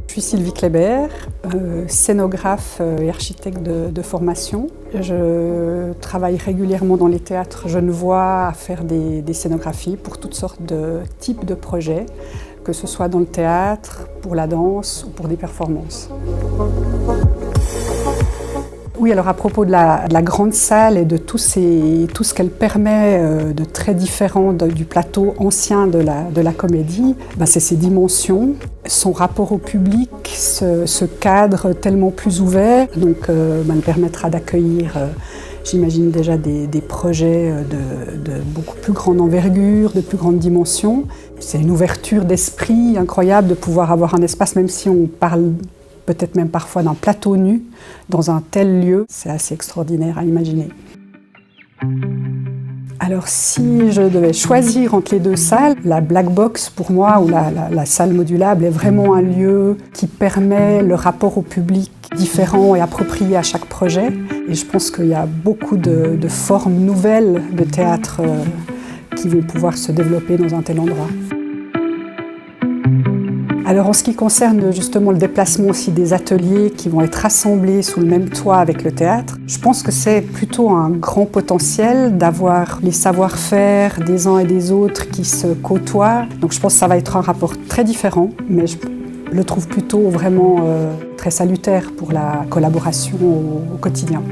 Je suis Sylvie Kléber, scénographe et architecte de formation. Je travaille régulièrement dans les théâtres genevois à faire des scénographies pour toutes sortes de types de projets, que ce soit dans le théâtre, pour la danse ou pour des performances. Oui, alors à propos de la grande salle et de tout ce qu'elle permet de très différent du plateau ancien de la comédie, c'est ses dimensions, son rapport au public, ce cadre tellement plus ouvert, donc elle permettra d'accueillir, j'imagine déjà des projets de beaucoup plus grande envergure, de plus grande dimension. C'est une ouverture d'esprit incroyable de pouvoir avoir un espace, même si on parle peut-être même parfois d'un plateau nu, dans un tel lieu. C'est assez extraordinaire à imaginer. Alors si je devais choisir entre les deux salles, la Black Box pour moi, ou la salle modulable, est vraiment un lieu qui permet le rapport au public différent et approprié à chaque projet. Et je pense qu'il y a beaucoup de formes nouvelles de théâtre qui vont pouvoir se développer dans un tel endroit. Alors en ce qui concerne justement le déplacement aussi des ateliers qui vont être rassemblés sous le même toit avec le théâtre, je pense que c'est plutôt un grand potentiel d'avoir les savoir-faire des uns et des autres qui se côtoient. Donc je pense que ça va être un rapport très différent, mais je le trouve plutôt vraiment très salutaire pour la collaboration au quotidien.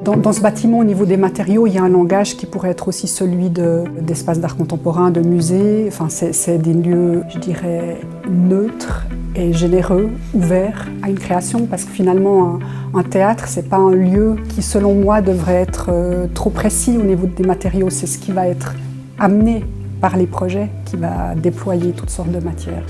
Dans ce bâtiment, au niveau des matériaux, il y a un langage qui pourrait être aussi celui d'espaces d'art contemporain, de musées. Enfin, c'est des lieux, je dirais, neutres et généreux, ouverts à une création, parce que finalement, un théâtre, c'est pas un lieu qui, selon moi, devrait être trop précis au niveau des matériaux. C'est ce qui va être amené par les projets qui va déployer toutes sortes de matières.